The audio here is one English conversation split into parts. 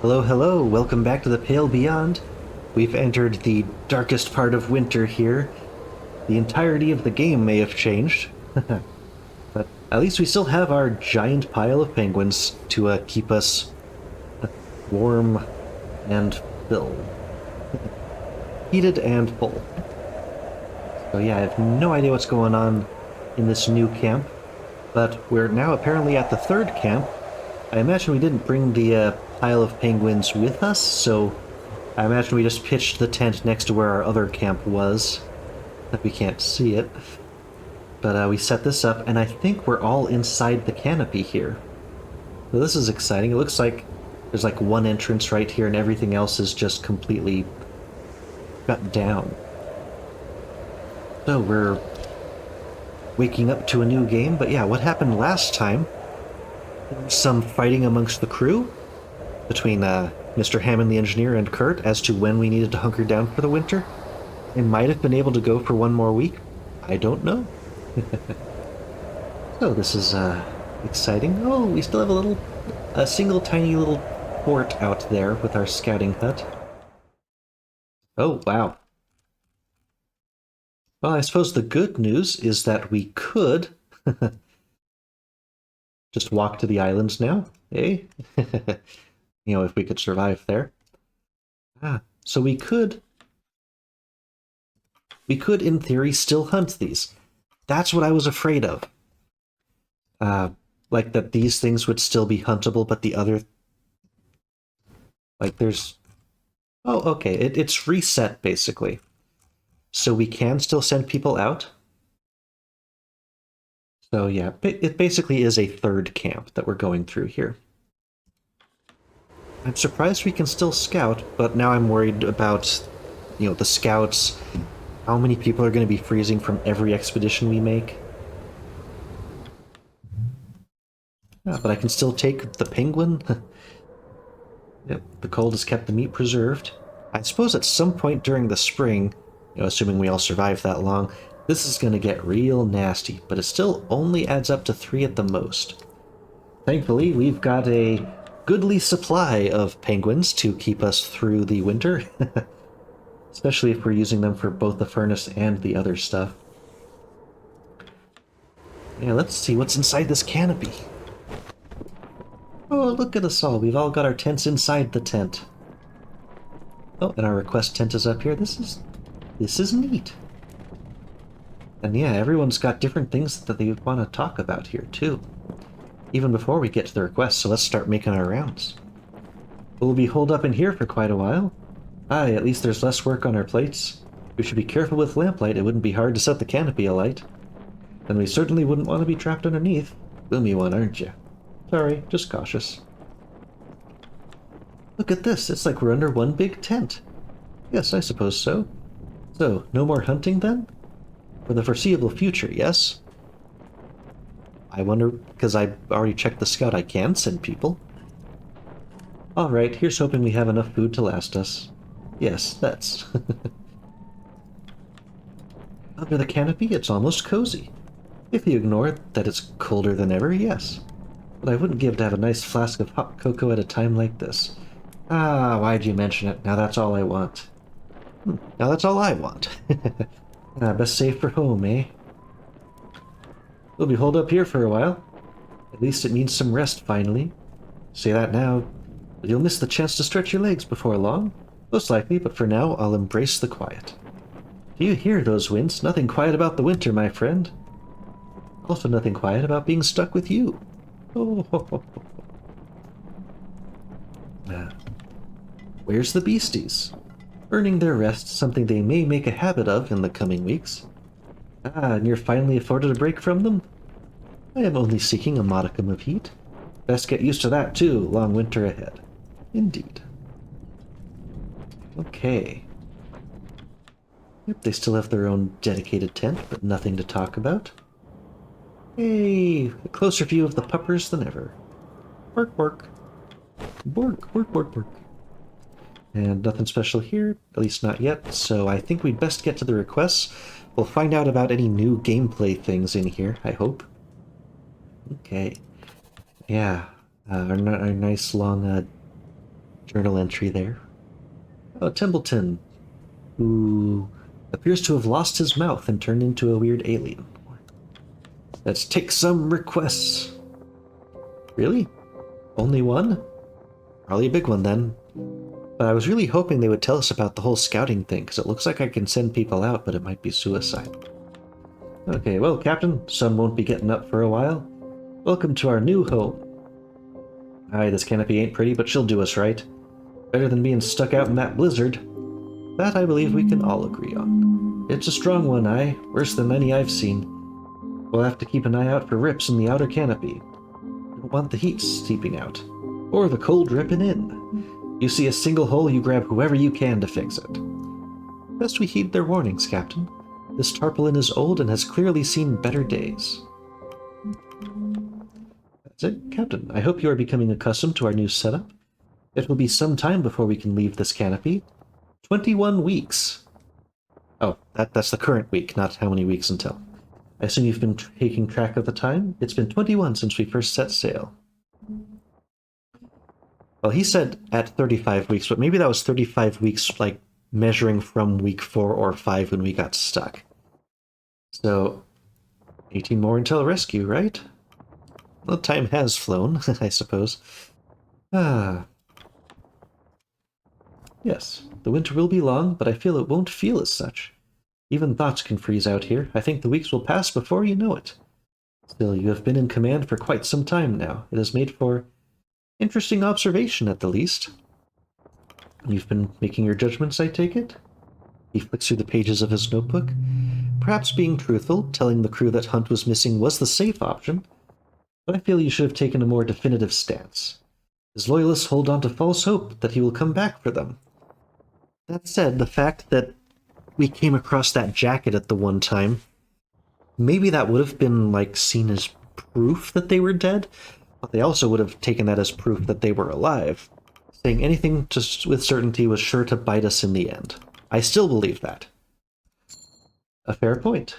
Hello, hello, welcome back to the Pale Beyond. We've entered the darkest part of winter here. The entirety of the game may have changed, but at least we still have our giant pile of penguins to keep us warm and filled. Heated and full. So yeah, I have no idea what's going on in this new camp, but we're now apparently at the third camp. I imagine we didn't bring the pile of penguins with us, so I imagine we just pitched the tent next to where our other camp was. That we can't see it. But we set this up, and I think we're all inside the canopy here. So this is exciting. It looks like there's like one entrance right here, and everything else is just completely shut down. So we're waking up to a new game, but yeah, what happened last time? There was some fighting amongst the crew between Mr. Hammond the engineer and Kurt as to when we needed to hunker down for the winter. They might have been able to go for one more week. I don't know. So this is exciting. Oh, we still have a single tiny little fort out there with our scouting hut. Oh, wow. Well, I suppose the good news is that we could just walk to the islands now, eh? If we could survive there. So we could, in theory, still hunt these. That's what I was afraid of. Like that these things would still be huntable, but the other... Like there's... Oh, okay, it's reset, basically. So we can still send people out. So yeah, it basically is a third camp that we're going through here. I'm surprised we can still scout, but now I'm worried about, the scouts. How many people are going to be freezing from every expedition we make? Yeah, but I can still take the penguin. Yep, the cold has kept the meat preserved. I suppose at some point during the spring, assuming we all survive that long, this is going to get real nasty, but it still only adds up to 3 at the most. Thankfully, we've got a goodly supply of penguins to keep us through the winter. Especially if we're using them for both the furnace and the other stuff. Yeah, let's see what's inside this canopy. Oh, look at us all. We've all got our tents inside the tent. Oh, and our request tent is up here. This is neat. And yeah, everyone's got different things that they want to talk about here, too. Even before we get to the requests, so let's start making our rounds. We'll be holed up in here for quite a while. Aye, at least there's less work on our plates. We should be careful with lamplight. It wouldn't be hard to set the canopy alight. And we certainly wouldn't want to be trapped underneath. Gloomy one, aren't you? Sorry, just cautious. Look at this. It's like we're under one big tent. Yes, I suppose so. So, no more hunting then? For the foreseeable future, yes? I wonder, because I already checked the scout, I can send people. Alright, here's hoping we have enough food to last us. Yes, that's... Under the canopy, it's almost cozy. If you ignore that it's colder than ever, yes. But I wouldn't give to have a nice flask of hot cocoa at a time like this. Ah, why'd you mention it? Now that's all I want. Now that's all I want. Best save for home, eh? We'll be holed up here for a while. At least it needs some rest, finally. Say that now, but you'll miss the chance to stretch your legs before long. Most likely, but for now, I'll embrace the quiet. Do you hear those winds? Nothing quiet about the winter, my friend. Also nothing quiet about being stuck with you. Oh, ho, ho, ho. Where's the beasties? Earning their rest, something they may make a habit of in the coming weeks. And you're finally afforded a break from them? I am only seeking a modicum of heat. Best get used to that, too. Long winter ahead. Indeed. Okay. Yep, they still have their own dedicated tent, but nothing to talk about. Hey, a closer view of the puppers than ever. Bork, bork. Bork, bork, bork, bork. And nothing special here, at least not yet, so I think we'd best get to the requests. We'll find out about any new gameplay things in here, I hope. Okay. Yeah, our nice long journal entry there. Oh, Templeton, who appears to have lost his mouth and turned into a weird alien. Let's take some requests. Really? Only one? Probably a big one then. But I was really hoping they would tell us about the whole scouting thing, because it looks like I can send people out, but it might be suicide. Okay, well, Captain, sun won't be getting up for a while. Welcome to our new home. Aye, this canopy ain't pretty, but she'll do us right. Better than being stuck out in that blizzard. That I believe we can all agree on. It's a strong one, aye, worse than any I've seen. We'll have to keep an eye out for rips in the outer canopy. Don't want the heat seeping out, or the cold dripping in. You see a single hole, you grab whoever you can to fix it. Best we heed their warnings, Captain. This tarpaulin is old and has clearly seen better days. That's it, Captain. I hope you are becoming accustomed to our new setup. It will be some time before we can leave this canopy. 21 weeks. Oh, that's the current week, not how many weeks until. I assume you've been taking track of the time? It's been 21 since we first set sail. Well, he said at 35 weeks, but maybe that was 35 weeks, like, measuring from week 4 or 5 when we got stuck. So, 18 more until rescue, right? Well, time has flown, I suppose. Yes, the winter will be long, but I feel it won't feel as such. Even thoughts can freeze out here. I think the weeks will pass before you know it. Still, you have been in command for quite some time now. It has made for interesting observation, at the least. You've been making your judgments, I take it? He flicks through the pages of his notebook. Perhaps being truthful, telling the crew that Hunt was missing was the safe option, but I feel you should have taken a more definitive stance. His loyalists hold on to false hope that he will come back for them. That said, the fact that we came across that jacket at the one time, maybe that would have been, like, seen as proof that they were dead, but they also would have taken that as proof that they were alive. Saying anything with certainty was sure to bite us in the end. I still believe that. A fair point.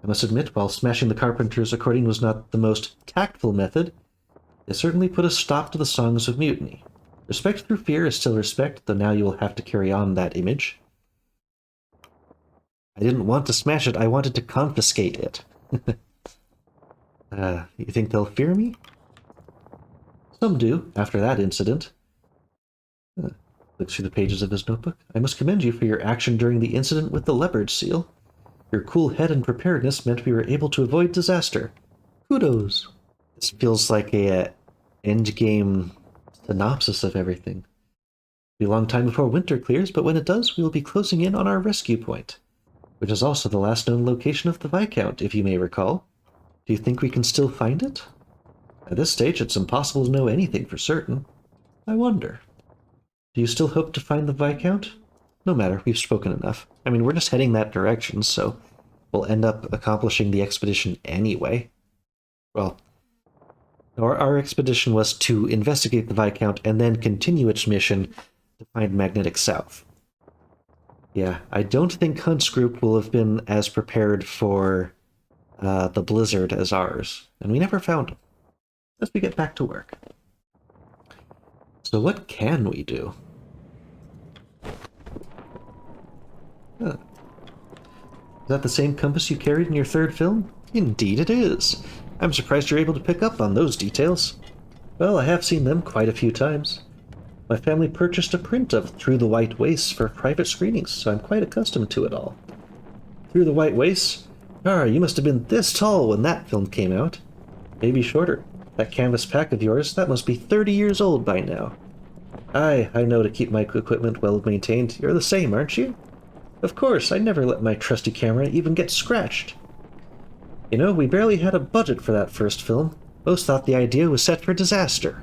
I must admit, while smashing the carpenter's accordion was not the most tactful method, it certainly put a stop to the songs of mutiny. Respect through fear is still respect, though now you will have to carry on that image. I didn't want to smash it, I wanted to confiscate it. You think they'll fear me? Some do, after that incident. Looks through the pages of his notebook. I must commend you for your action during the incident with the leopard seal. Your cool head and preparedness meant we were able to avoid disaster. Kudos. This feels like a endgame synopsis of everything. It'll be a long time before winter clears, but when it does, we will be closing in on our rescue point, which is also the last known location of the Viscount, if you may recall. Do you think we can still find it? At this stage, it's impossible to know anything for certain. I wonder. Do you still hope to find the Viscount? No matter, we've spoken enough. I mean, we're just heading that direction, so we'll end up accomplishing the expedition anyway. Well, our expedition was to investigate the Viscount and then continue its mission to find Magnetic South. Yeah, I don't think Hunt's group will have been as prepared for the blizzard as ours, and we never found them. As we get back to work. So what can we do? Is that the same compass you carried in your third film? Indeed it is. I'm surprised you're able to pick up on those details. Well, I have seen them quite a few times. My family purchased a print of Through the White Wastes for private screenings, so I'm quite accustomed to it all. Through the White Wastes? You must have been this tall when that film came out. Maybe shorter. That canvas pack of yours, that must be 30 years old by now. Aye, I know to keep my equipment well maintained. You're the same, aren't you? Of course, I never let my trusty camera even get scratched. You know, we barely had a budget for that first film. Most thought the idea was set for disaster.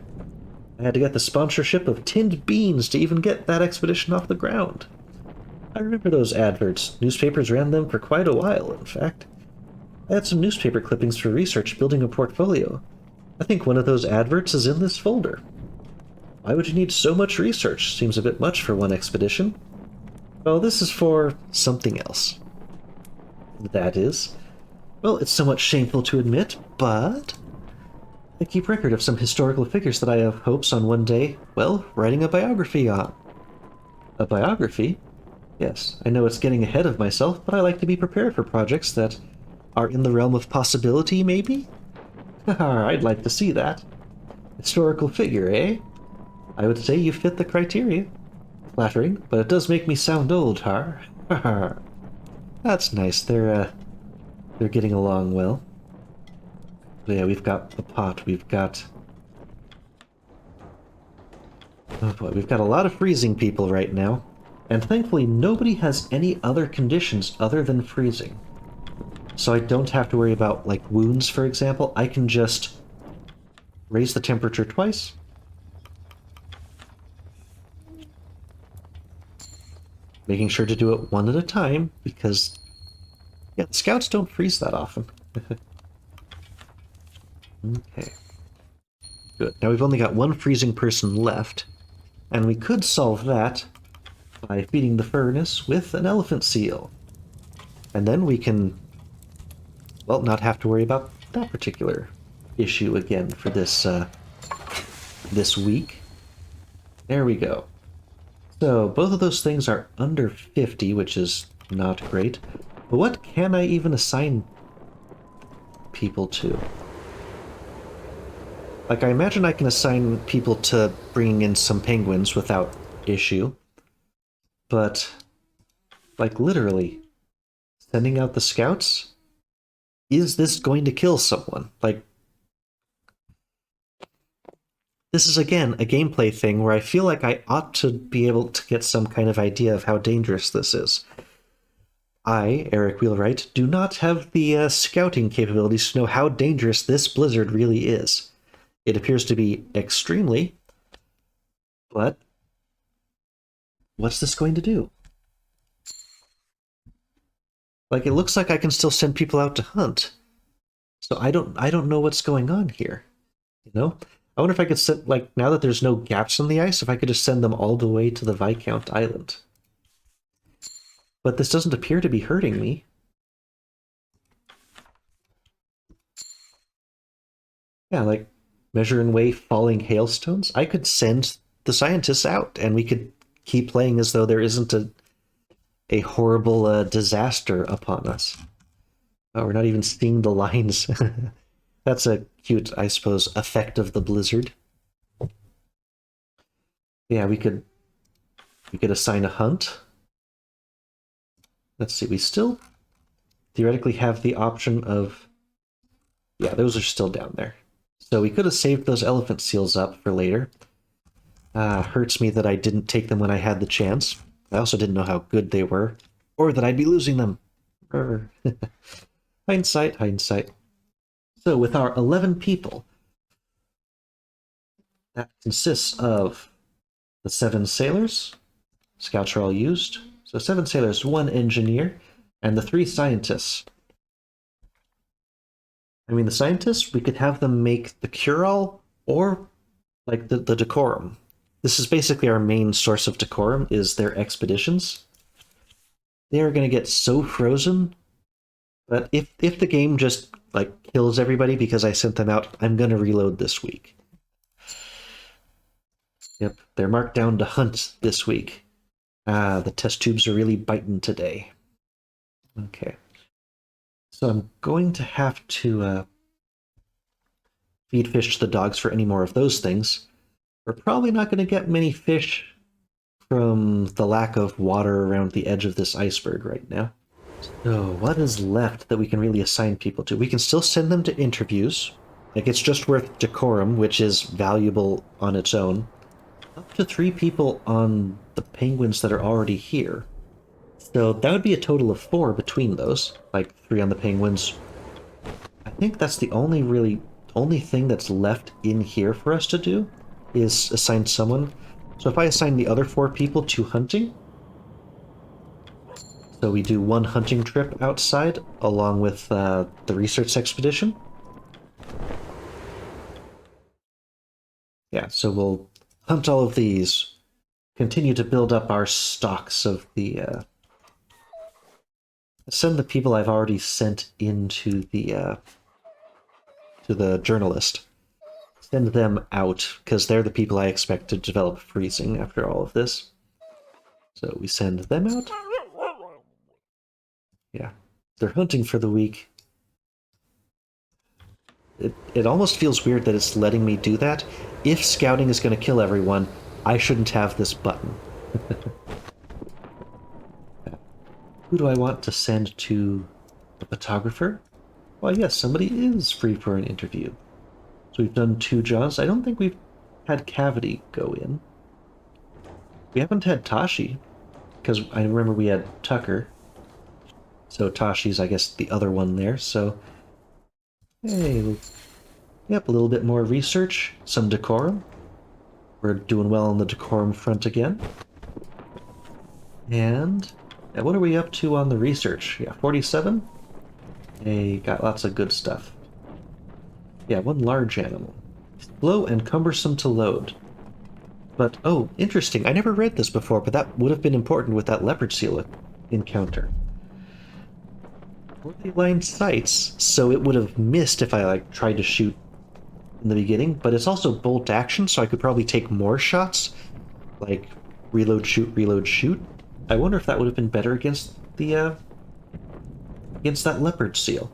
I had to get the sponsorship of Tinned Beans to even get that expedition off the ground. I remember those adverts. Newspapers ran them for quite a while, in fact. I had some newspaper clippings for research building a portfolio. I think one of those adverts is in this folder. Why would you need so much research? Seems a bit much for one expedition. Well, this is for something else. That is, well, it's somewhat shameful to admit, but I keep record of some historical figures that I have hopes on one day, well, writing a biography on. A biography? Yes, I know it's getting ahead of myself, but I like to be prepared for projects that are in the realm of possibility, maybe? Haha, I'd like to see that. Historical figure, eh? I would say you fit the criteria. Flattering, but it does make me sound old, har. Haha. That's nice. They're getting along well. But yeah, we've got the pot. We've got... Oh boy, we've got a lot of freezing people right now. And thankfully, nobody has any other conditions other than freezing. So I don't have to worry about, like, wounds, for example. I can just raise the temperature twice. Making sure to do it one at a time, because, yeah, the scouts don't freeze that often. Okay. Good. Now we've only got one freezing person left, and we could solve that by feeding the furnace with an elephant seal. And then we can, well, not have to worry about that particular issue again for this, this week. There we go. So, both of those things are under 50, which is not great. But what can I even assign people to? Like, I imagine I can assign people to bringing in some penguins without issue. But, like, literally, sending out the scouts? Is this going to kill someone? Like, this is, again, a gameplay thing where I feel like I ought to be able to get some kind of idea of how dangerous this is. I, Eric Wheelwright, do not have the scouting capabilities to know how dangerous this blizzard really is. It appears to be extremely, but what's this going to do? Like, it looks like I can still send people out to hunt. So I don't know what's going on here. You know? I wonder if I could send, like, now that there's no gaps in the ice, if I could just send them all the way to the Viscount Island. But this doesn't appear to be hurting me. Yeah, like, measure and weigh falling hailstones. I could send the scientists out, and we could keep playing as though there isn't a horrible disaster upon us. Oh, we're not even seeing the lines. That's a cute, I suppose, effect of the blizzard. Yeah, we could assign a hunt. Let's see, we still theoretically have the option of... Yeah, those are still down there. So we could have saved those elephant seals up for later. Hurts me that I didn't take them when I had the chance. I also didn't know how good they were, or that I'd be losing them. Hindsight, hindsight. So with our 11 people, that consists of the 7 sailors. Scouts are all used. So 7 sailors, 1 engineer, and the 3 scientists. I mean, the scientists, we could have them make the cure-all or, like, the decorum. This is basically our main source of decorum, is their expeditions. They are going to get so frozen, but if the game just, like, kills everybody because I sent them out, I'm going to reload this week. Yep, they're marked down to hunt this week. The test tubes are really biting today. Okay. So I'm going to have to feed fish to the dogs for any more of those things. We're probably not going to get many fish from the lack of water around the edge of this iceberg right now. So what is left that we can really assign people to? We can still send them to interviews. Like, it's just worth decorum, which is valuable on its own. Up to 3 people on the penguins that are already here. So that would be a total of 4 between those. Like, 3 on the penguins. I think that's the only thing that's left in here for us to do, is assign someone. So if I assign the other 4 people to hunting, so we do 1 hunting trip outside, along with the research expedition. Yeah, so we'll hunt all of these, continue to build up our stocks of the... send the people I've already sent into the to the journalist. send them out, because they're the people I expect to develop freezing after all of this. So we send them out. Yeah, they're hunting for the week. It almost feels weird that it's letting me do that. If scouting is going to kill everyone, I shouldn't have this button. Who do I want to send to the photographer? Well, yes, somebody is free for an interview. So we've done 2 Johns. I don't think we've had Cavity go in. We haven't had Tashi, because I remember we had Tucker. So Tashi's, I guess, the other one there. So, hey, yep, a little bit more research, some decorum. We're doing well on the decorum front again. And what are we up to on the research? Yeah, 47? Hey, got lots of good stuff. Yeah, 1 large animal. Slow and cumbersome to load. But, oh, interesting. I never read this before, but that would have been important with that leopard seal encounter. Poorly aligned sights, so it would have missed if I tried to shoot in the beginning, but it's also bolt action, so I could probably take more shots, like reload, shoot. I wonder if that would have been better against the against that leopard seal.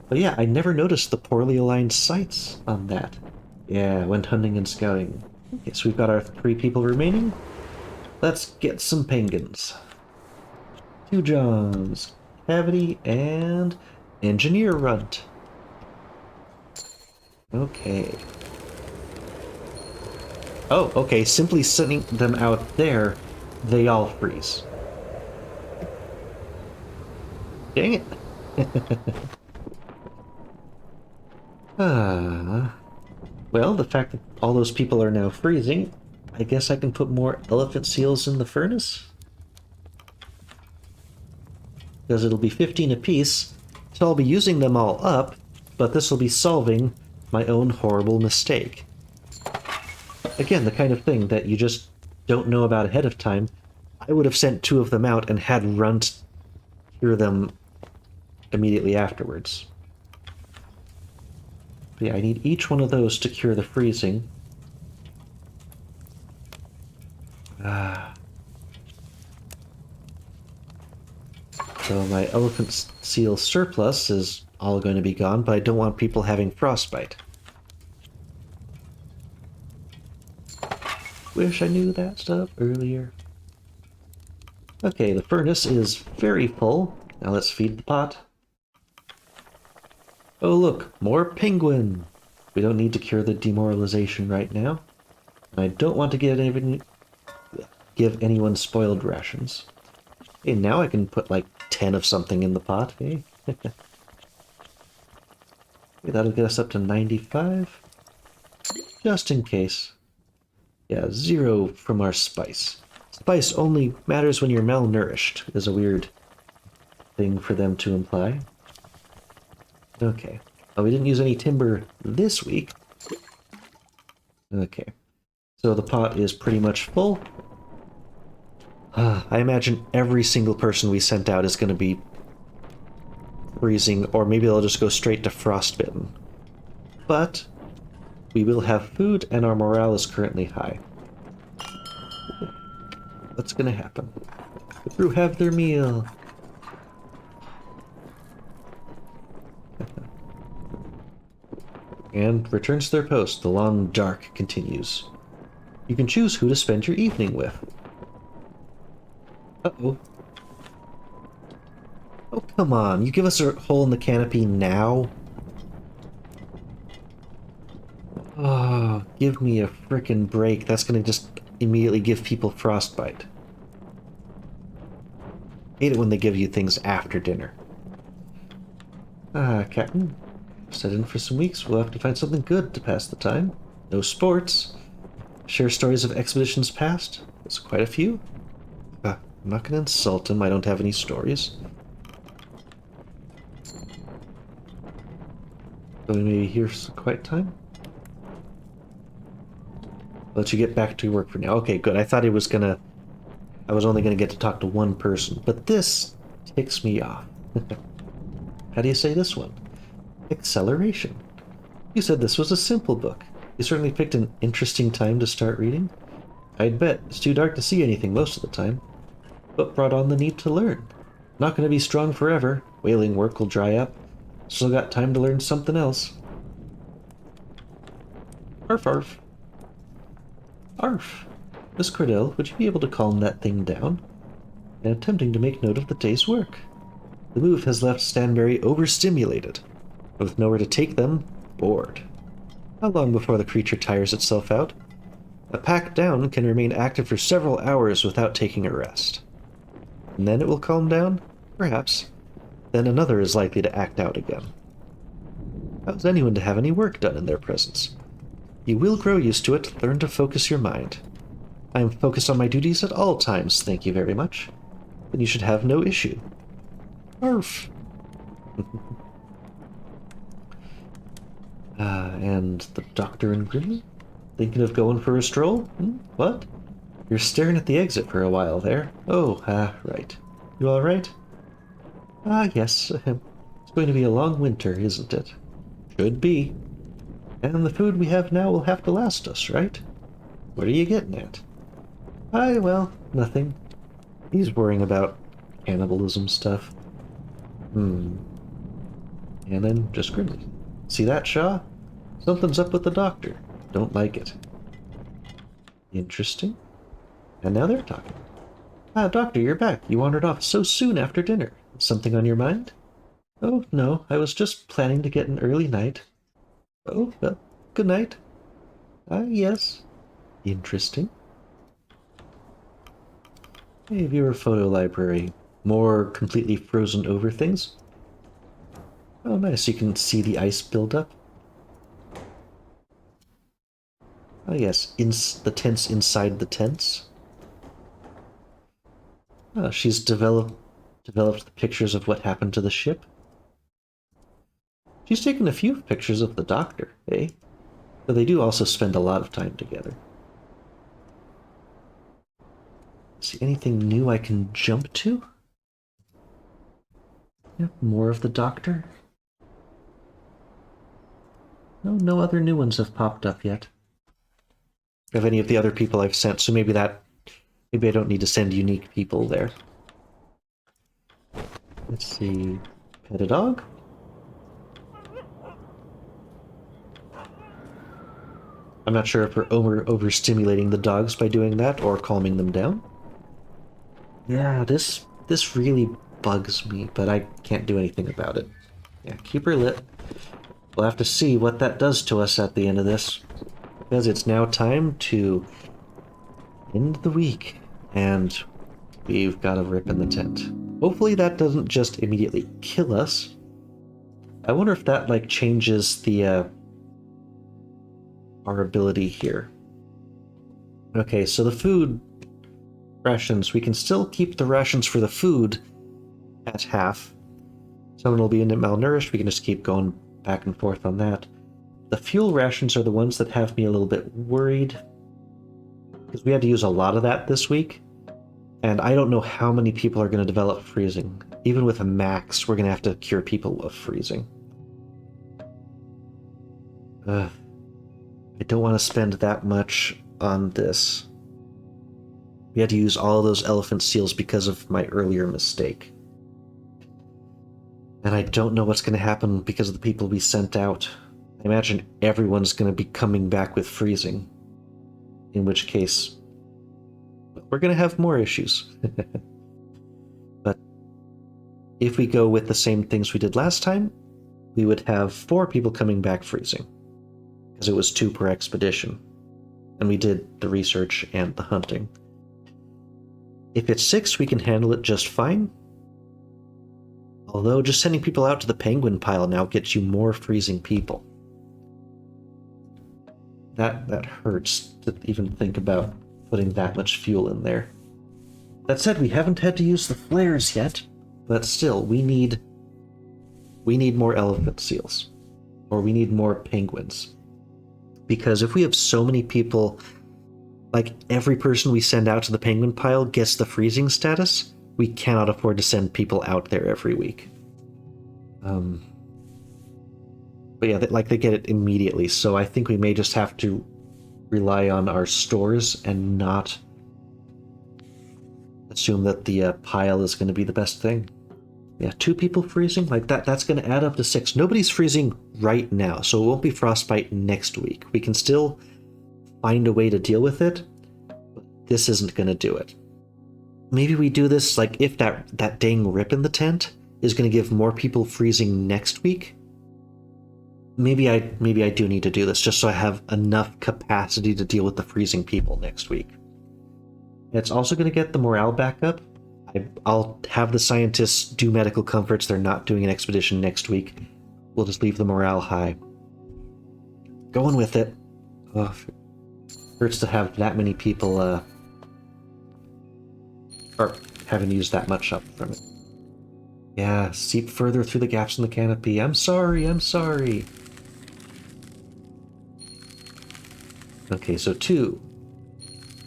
But yeah, I never noticed the poorly aligned sights on that. Yeah, went hunting and scouting. Okay, so we've got our 3 people remaining. Let's get some penguins. 2 Johns, Cavity, and Engineer Runt. Okay. Oh, okay, simply sending them out there, they all freeze. Dang it. Well, the fact that all those people are now freezing, I guess I can put more elephant seals in the furnace? Because it'll be 15 apiece, so I'll be using them all up, but this will be solving my own horrible mistake. Again, the kind of thing that you just don't know about ahead of time. I would have sent 2 of them out and had Runt cure them immediately afterwards. But yeah, I need each one of those to cure the freezing. So my elephant seal surplus is all going to be gone, but I don't want people having frostbite. Wish I knew that stuff earlier. Okay, the furnace is very full. Now let's feed the pot. Oh look, more penguin! We don't need to cure the demoralization right now. I don't want to give anyone spoiled rations. Okay, now I can put like 10 of something in the pot, hey? Okay, that'll get us up to 95. Just in case. Yeah, 0 from our spice. Spice only matters when you're malnourished, is a weird thing for them to imply. Okay. Oh, we didn't use any timber this week. Okay. So the pot is pretty much full. I imagine every single person we sent out is going to be freezing, or maybe they'll just go straight to frostbitten. But we will have food, and our morale is currently high. What's going to happen? The crew have their meal. And returns to their post. The long dark continues. You can choose who to spend your evening with. Uh-oh. Oh, come on. You give us a hole in the canopy now? Oh, give me a frickin' break. That's gonna just immediately give people frostbite. Hate it when they give you things after dinner. Captain. Set in for some weeks. We'll have to find something good to pass the time. No sports. Share stories of expeditions past. There's quite a few. I'm not gonna insult him. I don't have any stories. So we maybe hear some quiet time. I'll let you get back to work for now. Okay, good. I thought I was only gonna get to talk to one person, but this ticks me off. How do you say this one? Acceleration. You said this was a simple book. You certainly picked an interesting time to start reading. I'd bet it's too dark to see anything most of the time, but brought on the need to learn. Not going to be strong forever. Whaling work will dry up. Still got time to learn something else. Arf arf. Arf. Miss Cordell, would you be able to calm that thing down? I'm attempting to make note of the day's work. The move has left Stanberry overstimulated, with nowhere to take them, bored. How long before the creature tires itself out? A pack down can remain active for several hours without taking a rest. And then it will calm down? Perhaps. Then another is likely to act out again. How's anyone to have any work done in their presence? You will grow used to it. Learn to focus your mind. I am focused on my duties at all times, thank you very much. Then you should have no issue. Arf! And the doctor and Grimly? Thinking of going for a stroll? What? You're staring at the exit for a while there. Oh, right. You alright? Yes. It's going to be a long winter, isn't it? Should be. And the food we have now will have to last us, right? What are you getting at? Well, nothing. He's worrying about cannibalism stuff. And then just Grimly. See that, Shaw? Something's up with the doctor. Don't like it. Interesting. And now they're talking. Doctor, you're back. You wandered off so soon after dinner. Something on your mind? Oh, no. I was just planning to get an early night. Oh, well, good night. Yes. Interesting. Hey, viewer photo library. More completely frozen over things. Oh, nice. You can see the ice build up. Oh, yes. The tents inside the tents. Oh, she's developed the pictures of what happened to the ship. She's taken a few pictures of the doctor, eh? But they do also spend a lot of time together. See anything new I can jump to? Yep, more of the doctor. No other new ones have popped up yet. Of any of the other people I've sent, so maybe I don't need to send unique people there. Let's see. Pet a dog? I'm not sure if we're overstimulating the dogs by doing that or calming them down. Yeah, this really bugs me, but I can't do anything about it. Yeah, keep her lit. We'll have to see what that does to us at the end of this. Because it's now time to end the week, and we've got a rip in the tent. Hopefully that doesn't just immediately kill us. I wonder if that, like, changes the, our ability here. Okay, so the food rations, we can still keep the rations for the food at half. Someone will be malnourished, we can just keep going back and forth on that. The fuel rations are the ones that have me a little bit worried, because we had to use a lot of that this week, and I don't know how many people are going to develop freezing. Even with a max, we're going to have to cure people of freezing. I don't want to spend that much on this. We had to use all of those elephant seals because of my earlier mistake. And I don't know what's going to happen because of the people we sent out. I imagine everyone's going to be coming back with freezing. In which case, we're going to have more issues. But if we go with the same things we did last time, we would have 4 people coming back freezing. Because it was 2 per expedition. And we did the research and the hunting. If it's 6, we can handle it just fine. Although just sending people out to the penguin pile now gets you more freezing people. That hurts to even think about putting that much fuel in there. That said, we haven't had to use the flares yet, but still, we need more elephant seals. Or we need more penguins. Because if we have so many people, like every person we send out to the penguin pile gets the freezing status, we cannot afford to send people out there every week. But yeah, like they get it immediately, so I think we may just have to rely on our stores and not assume that the pile is going to be the best thing. Yeah, 2 people freezing? Like that's going to add up to 6. Nobody's freezing right now, so it won't be frostbite next week. We can still find a way to deal with it, but this isn't going to do it. Maybe we do this, like, if that dang rip in the tent is going to give more people freezing next week. Maybe I do need to do this, just so I have enough capacity to deal with the freezing people next week. It's also going to get the morale back up. I'll have the scientists do medical comforts. They're not doing an expedition next week. We'll just leave the morale high. Going with it. Oh, hurts to have that many people, or having used that much up from it. Yeah, seep further through the gaps in the canopy. I'm sorry. Okay, so 2.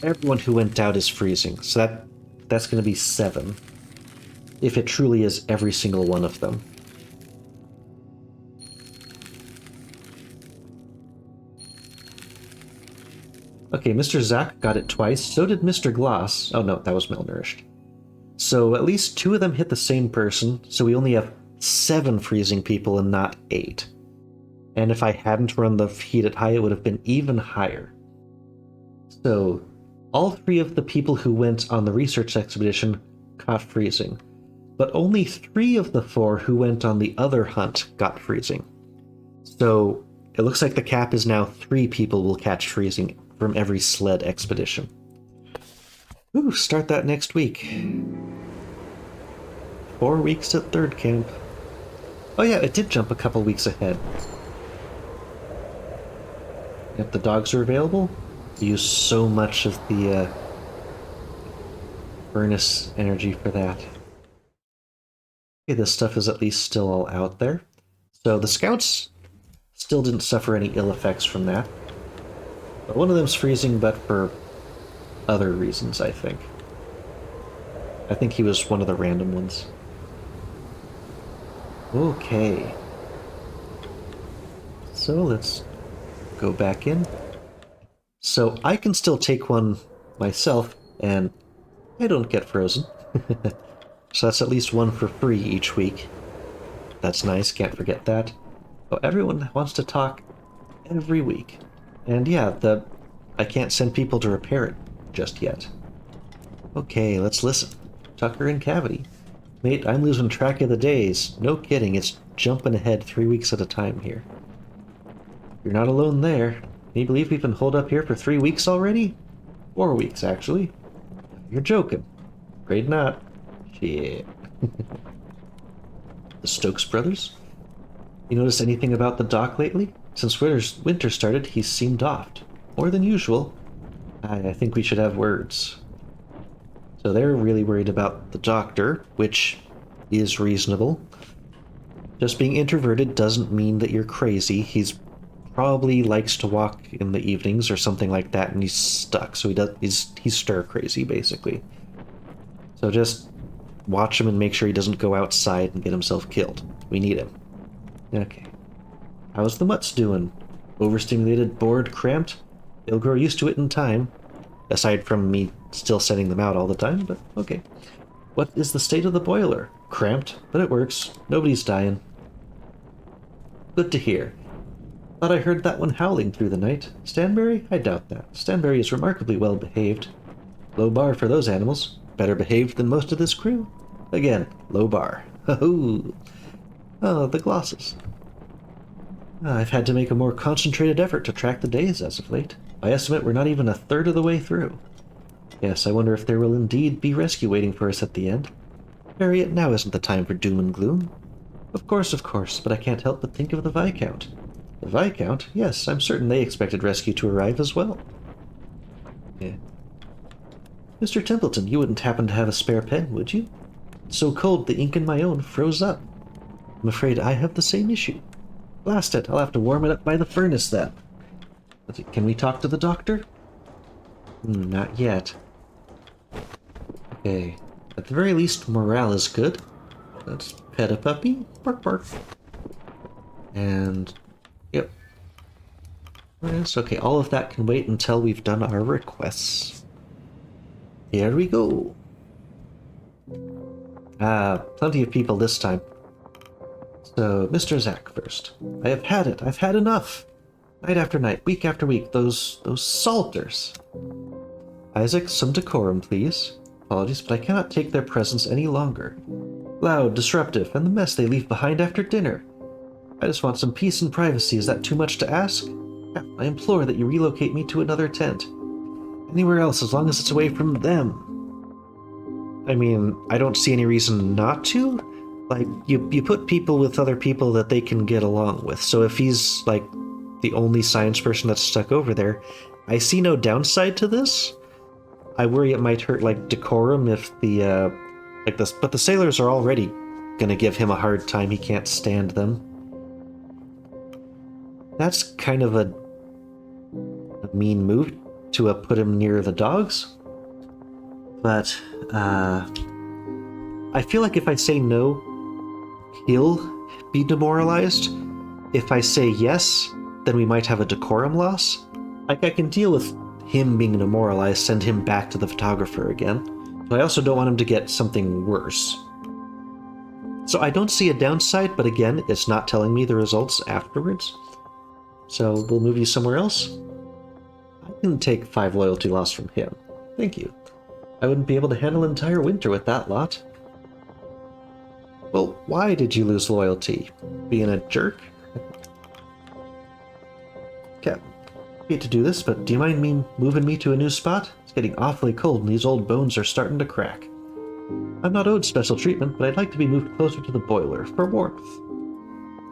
Everyone who went out is freezing, so that's going to be 7. If it truly is every single one of them. Okay, Mr. Zack got it twice, so did Mr. Gloss. Oh no, that was malnourished. So at least 2 of them hit the same person, so we only have 7 freezing people and not 8. And if I hadn't run the heat at high, it would have been even higher. So, all 3 of the people who went on the research expedition caught freezing, but only 3 of the 4 who went on the other hunt got freezing. So, it looks like the cap is now 3 people will catch freezing from every sled expedition. Ooh, start that next week. 4 weeks at 3rd camp. Oh yeah, it did jump a couple weeks ahead. If the dogs are available, we use so much of the furnace energy for that. Okay, this stuff is at least still all out there. So the scouts still didn't suffer any ill effects from that. But one of them's freezing, but for other reasons, I think. I think he was one of the random ones. Okay. So let's go back in. So I can still take one myself, and I don't get frozen. So that's at least 1 for free each week. That's nice, can't forget that. Oh, everyone wants to talk every week. And yeah, I can't send people to repair it just yet. Okay, let's listen. Tucker and Cavity. Mate, I'm losing track of the days. No kidding, it's jumping ahead 3 weeks at a time here. You're not alone there. Can you believe we've been holed up here for 3 weeks already? 4 weeks, actually. You're joking. Afraid not. Shit. The Stokes brothers? You notice anything about the doc lately? Since winter started, he's seemed off. More than usual. I think we should have words. So they're really worried about the doctor, which is reasonable. Just being introverted doesn't mean that you're crazy. Probably likes to walk in the evenings or something like that, and he's stuck, so he's stir crazy, basically. So just watch him and make sure he doesn't go outside and get himself killed. We need him. Okay. How's the mutts doing? Overstimulated, bored, cramped? They'll grow used to it in time. Aside from me still sending them out all the time, but okay. What is the state of the boiler? Cramped, but it works. Nobody's dying. Good to hear. Thought I heard that one howling through the night. Stanberry? I doubt that. Stanberry is remarkably well behaved. Low bar for those animals. Better behaved than most of this crew. Again, low bar. Ho-ho! Oh, the glosses. I've had to make a more concentrated effort to track the days as of late. By estimate, we're not even a third of the way through. Yes, I wonder if there will indeed be rescue waiting for us at the end. Harriet, now isn't the time for doom and gloom. Of course, but I can't help but think of the Viscount. The Viscount? Yes, I'm certain they expected rescue to arrive as well. Yeah. Mr. Templeton, you wouldn't happen to have a spare pen, would you? It's so cold the ink in my own froze up. I'm afraid I have the same issue. Blast it, I'll have to warm it up by the furnace then. Can we talk to the doctor? Not yet. Okay. At the very least, morale is good. Let's pet a puppy. Bark, bark. And Yep. Yes, okay, all of that can wait until we've done our requests. Here we go. Plenty of people this time. So, Mr. Zack first. I have had it. I've had enough. Night after night, week after week, those salters. Isaac, some decorum, please. Apologies, but I cannot take their presence any longer. Loud, disruptive, and the mess they leave behind after dinner. I just want some peace and privacy. Is that too much to ask? I implore that you relocate me to another tent. Anywhere else, as long as it's away from them. I mean, I don't see any reason not to. Like, you put people with other people that they can get along with. So if he's, like, the only science person that's stuck over there, I see no downside to this. I worry it might hurt, like, decorum if but the sailors are already gonna give him a hard time. He can't stand them. That's kind of a mean move to put him near the dogs. But, I feel like if I say no, he'll be demoralized. If I say yes, then we might have a decorum loss. Like, I can deal with him being demoralized, send him back to the photographer again. But I also don't want him to get something worse. So I don't see a downside, but again, it's not telling me the results afterwards. So we'll move you somewhere else. I can take 5 loyalty loss from him. Thank you. I wouldn't be able to handle an entire winter with that lot. Well, why did you lose loyalty? Being a jerk? Okay. Hate to do this, but do you mind me moving me to a new spot? It's getting awfully cold and these old bones are starting to crack. I'm not owed special treatment, but I'd like to be moved closer to the boiler for warmth.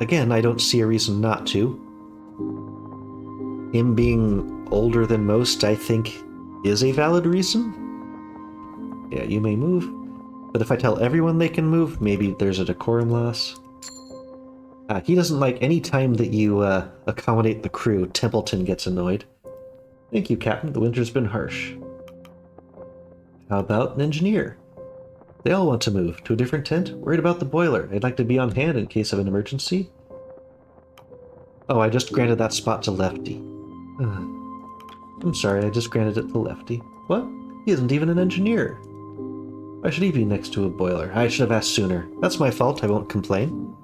Again, I don't see a reason not to. Him being older than most, I think, is a valid reason. Yeah, you may move. But if I tell everyone they can move, maybe there's a decorum loss. He doesn't like any time that you accommodate the crew. Templeton gets annoyed. Thank you, Captain. The winter's been harsh. How about an engineer? They all want to move to a different tent. Worried about the boiler. I'd like to be on hand in case of an emergency. Oh, I just granted that spot to Lefty. I'm sorry, I just granted it to Lefty. What? He isn't even an engineer. Why should he be next to a boiler? I should have asked sooner. That's my fault, I won't complain.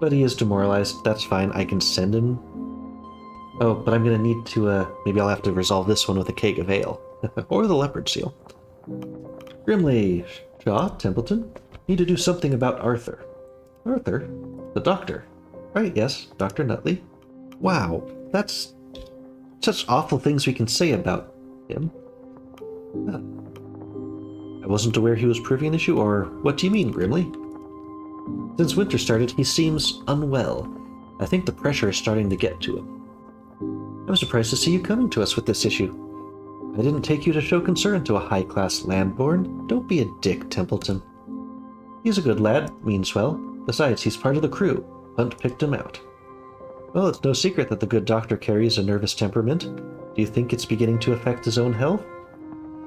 But he is demoralized. That's fine, I can send him. Oh, but I'm gonna need to, maybe I'll have to resolve this one with a keg of ale. Or the leopard seal. Grimley, Shaw, Templeton, need to do something about Arthur. Arthur? The doctor. Right, yes, Dr. Nutlee. Wow, that's such awful things we can say about him. I wasn't aware he was proving an issue, or what do you mean, Grimley? Since winter started, he seems unwell. I think the pressure is starting to get to him. I'm surprised to see you coming to us with this issue. I didn't take you to show concern to a high-class landborn. Don't be a dick, Templeton. He's a good lad, means well. Besides, he's part of the crew. Hunt picked him out. Well, it's no secret that the good doctor carries a nervous temperament. Do you think it's beginning to affect his own health?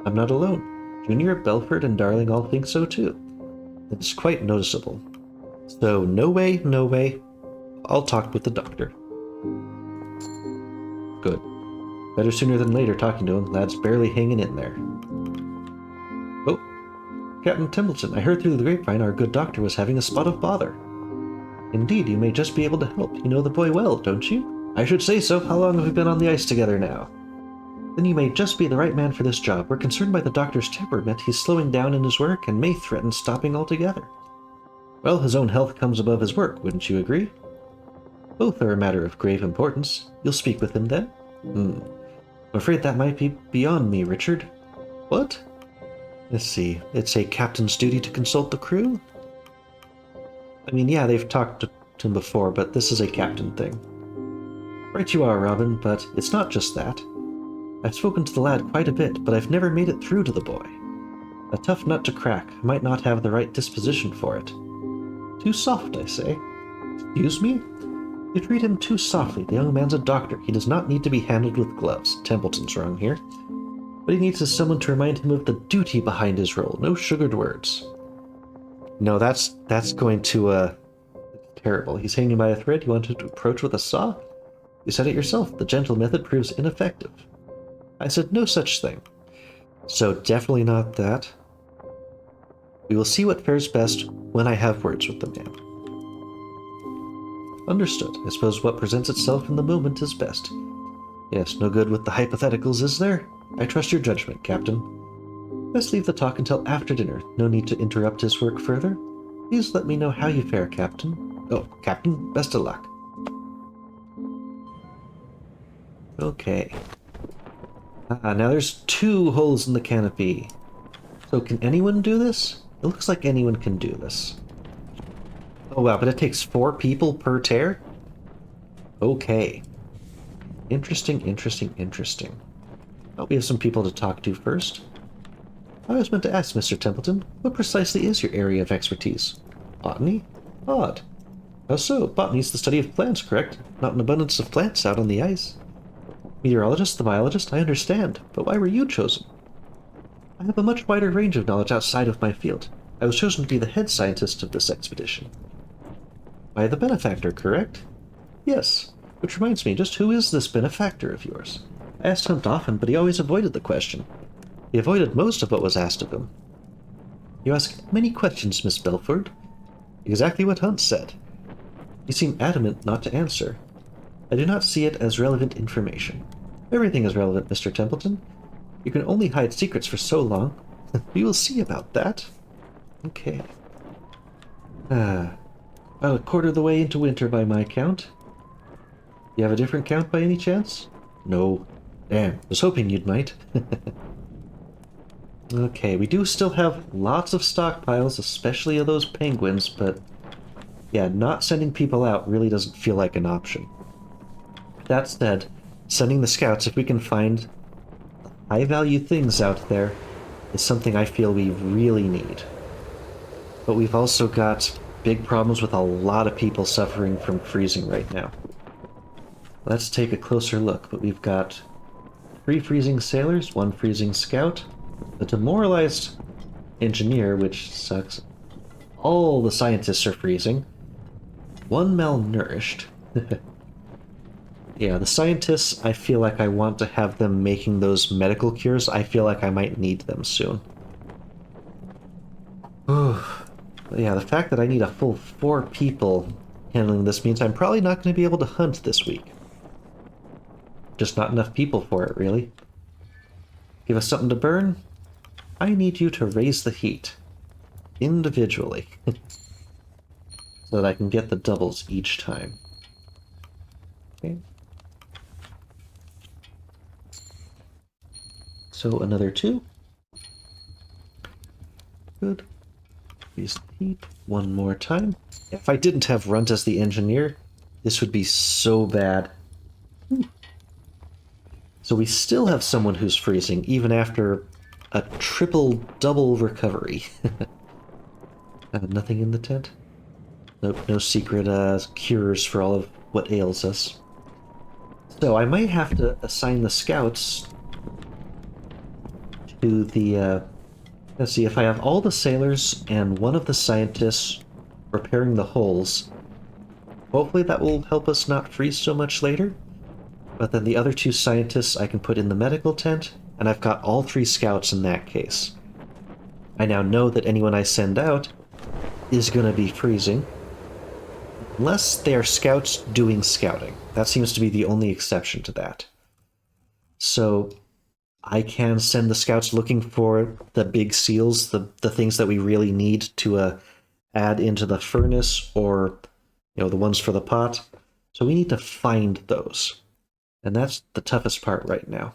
I'm not alone. Junior, Belford, and Darling all think so too. It's quite noticeable. So, no way, no way. I'll talk with the doctor. Good. Better sooner than later talking to him. Lad's barely hanging in there. Oh, Captain Templeton, I heard through the grapevine our good doctor was having a spot of bother. Indeed, you may just be able to help. You know the boy well, don't you? I should say so. How long have we been on the ice together now? Then you may just be the right man for this job. We're concerned by the doctor's temperament. He's slowing down in his work and may threaten stopping altogether. Well, his own health comes above his work, wouldn't you agree? Both are a matter of grave importance. You'll speak with him then? I'm afraid that might be beyond me, Richard. What? Let's see. It's a captain's duty to consult the crew? I mean, yeah, they've talked to him before, but this is a captain thing. Right you are, Robin, but it's not just that. I've spoken to the lad quite a bit, but I've never made it through to the boy. A tough nut to crack. I might not have the right disposition for it. Too soft, I say. Excuse me? You treat him too softly. The young man's a doctor. He does not need to be handled with gloves. Templeton's wrong here. What he needs is someone to remind him of the duty behind his role. No sugared words. No, that's going to Terrible. He's hanging by a thread you wanted to approach with a saw? You said it yourself. The gentle method proves ineffective. I said no such thing. So definitely not that. We will see what fares best when I have words with the man. Understood. I suppose what presents itself in the moment is best. Yes, no good with the hypotheticals, is there? I trust your judgment, Captain. Best leave the talk until after dinner. No need to interrupt his work further. Please let me know how you fare, Captain. Oh, Captain, best of luck. Okay. Now there's 2 holes in the canopy. So can anyone do this? It looks like anyone can do this. Oh wow, but it takes 4 people per tear? Okay. Interesting, interesting, interesting. Oh, we have some people to talk to first. I was meant to ask, Mr. Templeton, what precisely is your area of expertise? Botany? Odd. How so? Botany's the study of plants, correct? Not an abundance of plants out on the ice. Meteorologist, the biologist, I understand, but why were you chosen? I have a much wider range of knowledge outside of my field. I was chosen to be the head scientist of this expedition. By the benefactor, correct? Yes. Which reminds me, just who is this benefactor of yours? I asked Hunt often, but he always avoided the question. He avoided most of what was asked of him. You ask many questions, Miss Belford. Exactly what Hunt said. You seem adamant not to answer. I do not see it as relevant information. Everything is relevant, Mr. Templeton. You can only hide secrets for so long. We will see about that. Okay. About a quarter of the way into winter by my count. You have a different count by any chance? No. Damn, was hoping you'd might. Okay, we do still have lots of stockpiles, especially of those penguins, but yeah, not sending people out really doesn't feel like an option. That said, sending the scouts, if we can find high-value things out there, is something I feel we really need. But we've also got big problems with a lot of people suffering from freezing right now. Let's take a closer look, but we've got 3 freezing sailors, 1 freezing scout, a demoralized engineer, which sucks. All the scientists are freezing. 1 malnourished. Yeah, the scientists, I feel like I want to have them making those medical cures. I feel like I might need them soon. Yeah, the fact that I need a full 4 people handling this means I'm probably not going to be able to hunt this week. Just not enough people for it, really. Give us something to burn? I need you to raise the heat. Individually. So that I can get the doubles each time. Okay. So another 2. Good. Raise the heat 1 more time. If I didn't have Runt as the engineer, this would be so bad. So we still have someone who's freezing, even after a triple-double recovery. Nothing in the tent? Nope, no secret cures for all of what ails us. So I might have to assign the scouts to the... let's see, if I have all the sailors and 1 of the scientists repairing the holes, hopefully that will help us not freeze so much later. But then the other 2 scientists I can put in the medical tent, and I've got all 3 scouts in that case. I now know that anyone I send out is going to be freezing, unless they are scouts doing scouting. That seems to be the only exception to that. So I can send the scouts looking for the big seals, the things that we really need to add into the furnace, or the ones for the pot. So we need to find those. And that's the toughest part right now.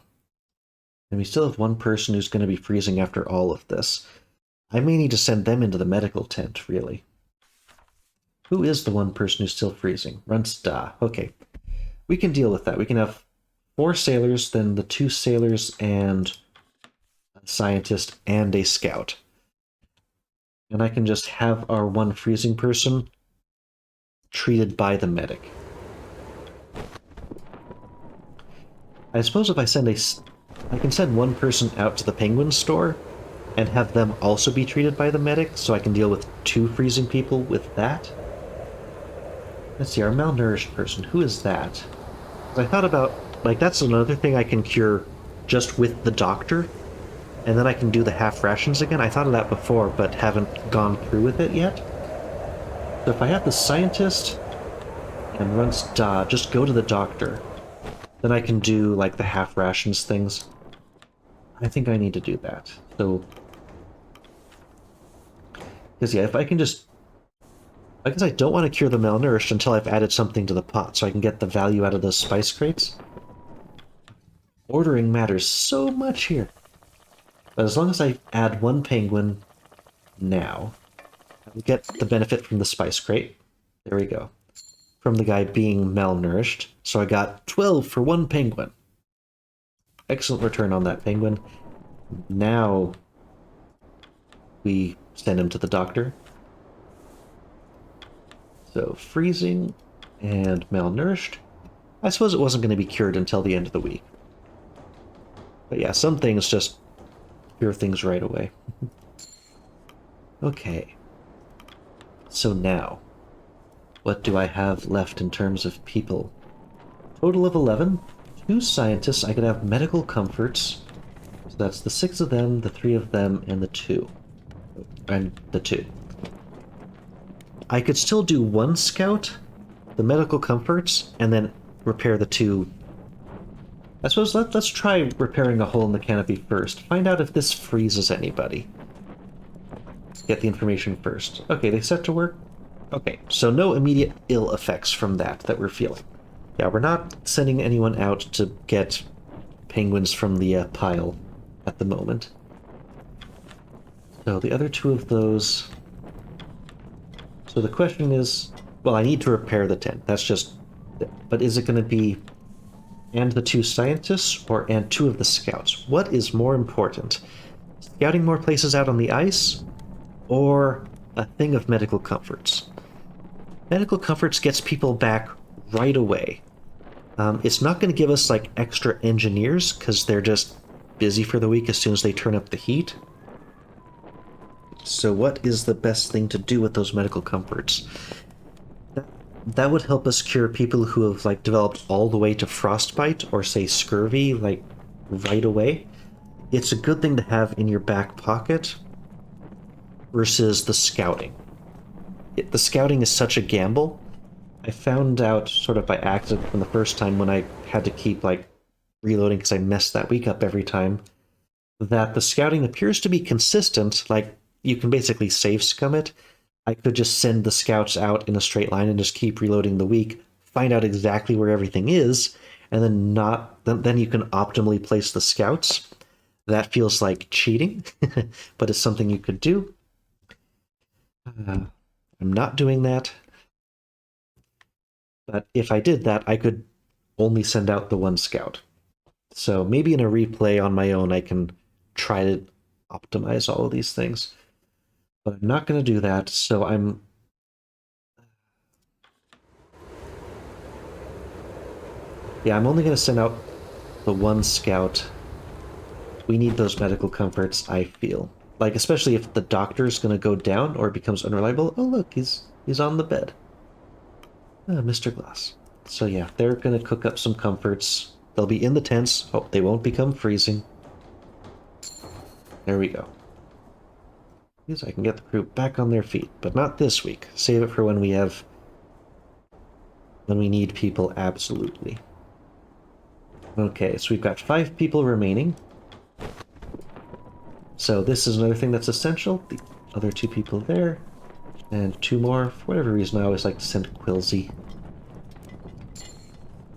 And we still have 1 person who's going to be freezing after all of this. I may need to send them into the medical tent, really. Who is the 1 person who's still freezing? Runsta. Okay. We can deal with that. We can have 4 sailors, then the 2 sailors and a scientist and a scout. And I can just have our 1 freezing person treated by the medic. I suppose if I can send 1 person out to the penguin store and have them also be treated by the medic, so I can deal with 2 freezing people with that. Let's see, our malnourished person. Who is that? I thought about, like, that's another thing I can cure just with the doctor, and then I can do the half rations again. I thought of that before, but haven't gone through with it yet. So if I have the scientist and once just go to the doctor, then I can do, like, the half rations things. I think I need to do that. So, because yeah, if I can just, I guess I don't want to cure the malnourished until I've added something to the pot, so I can get the value out of those spice crates. Ordering matters so much here. But as long as I add one penguin now, I will get the benefit from the spice crate. There we go. From the guy being malnourished. So I got 12 for one penguin. Excellent return on that penguin. Now we send him to the doctor. So freezing and malnourished. I suppose it wasn't going to be cured until the end of the week. But yeah, some things just cure things right away. Okay. So now, what do I have left in terms of people? Total of 11. 2 scientists. I could have medical comforts. So that's the 6 of them, the 3 of them, and the 2. And the 2. I could still do 1 scout, the medical comforts, and then repair the 2. I suppose let's try repairing a hole in the canopy first. Find out if this freezes anybody. Get the information first. Okay, they set to work? Okay, so no immediate ill effects from that we're feeling. Yeah, we're not sending anyone out to get penguins from the pile at the moment. So the other 2 of those... So the question is... Well, I need to repair the tent. That's just... But is it going to be... and the 2 scientists, or and 2 of the scouts? What is more important? Scouting more places out on the ice, or a thing of medical comforts? Medical comforts gets people back right away. It's not going to give us, like, extra engineers, because they're just busy for the week as soon as they turn up the heat. So what is the best thing to do with those medical comforts? That would help us cure people who have, like, developed all the way to frostbite, or, say, scurvy, like, right away. It's a good thing to have in your back pocket versus the scouting. The scouting is such a gamble. I found out sort of by accident from the first time when I had to keep, like, reloading because I messed that week up every time, that the scouting appears to be consistent. Like, you can basically save scum it. I could just send the scouts out in a straight line and just keep reloading the week, find out exactly where everything is, and then you can optimally place the scouts. That feels like cheating, but it's something you could do. I'm not doing that. But if I did that, I could only send out the 1 scout. So maybe in a replay on my own, I can try to optimize all of these things. But I'm not going to do that, so I'm... Yeah, I'm only going to send out the 1 scout. We need those medical comforts, I feel. Like, especially if the doctor's going to go down or becomes unreliable. Oh, look, he's on the bed. Mr. Glass. So yeah, they're going to cook up some comforts. They'll be in the tents. Oh, they won't become freezing. There we go. So I can get the crew back on their feet, but not this week. Save it for when we need people absolutely. Okay, so we've got 5 people remaining. So this is another thing that's essential. The other 2 people there. And 2 more. For whatever reason, I always like to send Quilzy.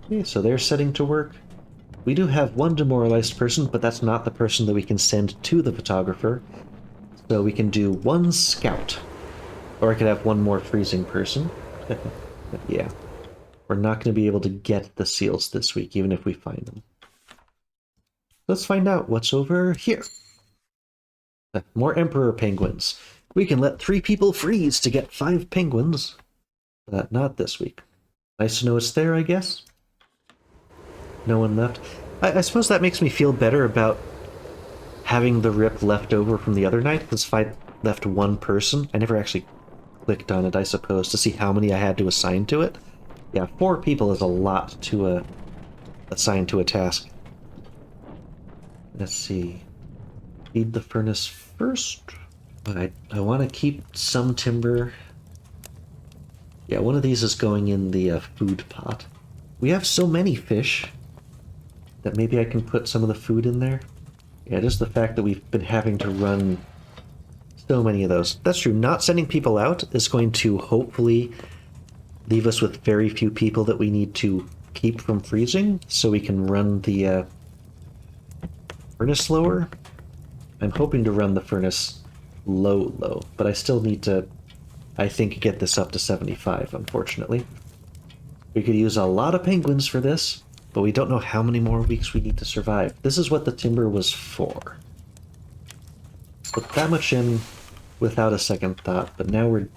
Okay, so they're setting to work. We do have 1 demoralized person, but that's not the person that we can send to the photographer. So we can do 1 scout. Or I could have 1 more freezing person. Yeah. We're not going to be able to get the seals this week, even if we find them. Let's find out what's over here. More emperor penguins. We can let 3 people freeze to get 5 penguins. But not this week. Nice to know it's there, I guess. No one left. I suppose that makes me feel better about having the rip left over from the other night, because if I left 1 person, I never actually clicked on it, I suppose, to see how many I had to assign to it. Yeah, 4 people is a lot to assign to a task. Let's see. Feed the furnace first. I want to keep some timber. Yeah, one of these is going in the food pot. We have so many fish that maybe I can put some of the food in there. Yeah, just the fact that we've been having to run so many of those. That's true. Not sending people out is going to hopefully leave us with very few people that we need to keep from freezing, so we can run the furnace slower. I'm hoping to run the furnace low, but I still need to, I think, get this up to 75, unfortunately. We could use a lot of penguins for this, but we don't know how many more weeks we need to survive. This is what the timber was for. Put that much in without a second thought, but now we're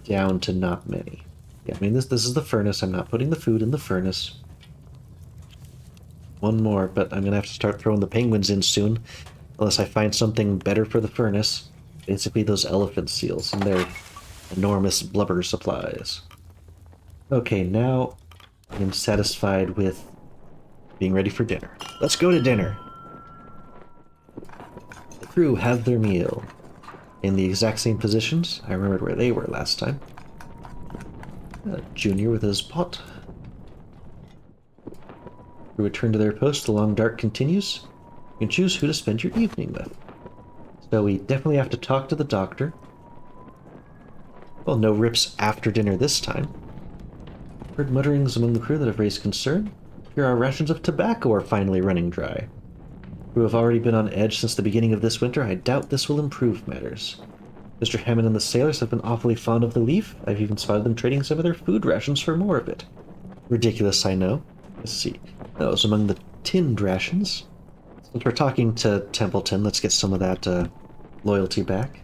down to not many. Yeah, I mean, this is the furnace. I'm not putting the food in the furnace. One more, but I'm gonna have to start throwing the penguins in soon, unless I find something better for the furnace. Basically those elephant seals and their enormous blubber supplies. Okay, now I'm satisfied with being ready for dinner. Let's go to dinner! The crew have their meal. In the exact same positions. I remembered where they were last time. Junior with his pot. We return to their post. The long dark continues. You can choose who to spend your evening with. So we definitely have to talk to the doctor. Well, no rips after dinner this time. Heard mutterings among the crew that have raised concern. Here our rations of tobacco are finally running dry. Who have already been on edge since the beginning of this winter, I doubt this will improve matters. Mr. Hammond and the sailors have been awfully fond of the leaf. I've even spotted them trading some of their food rations for more of it. Ridiculous, I know. Let's see. That was among the tinned rations. Since we're talking to Templeton, let's get some of that loyalty back.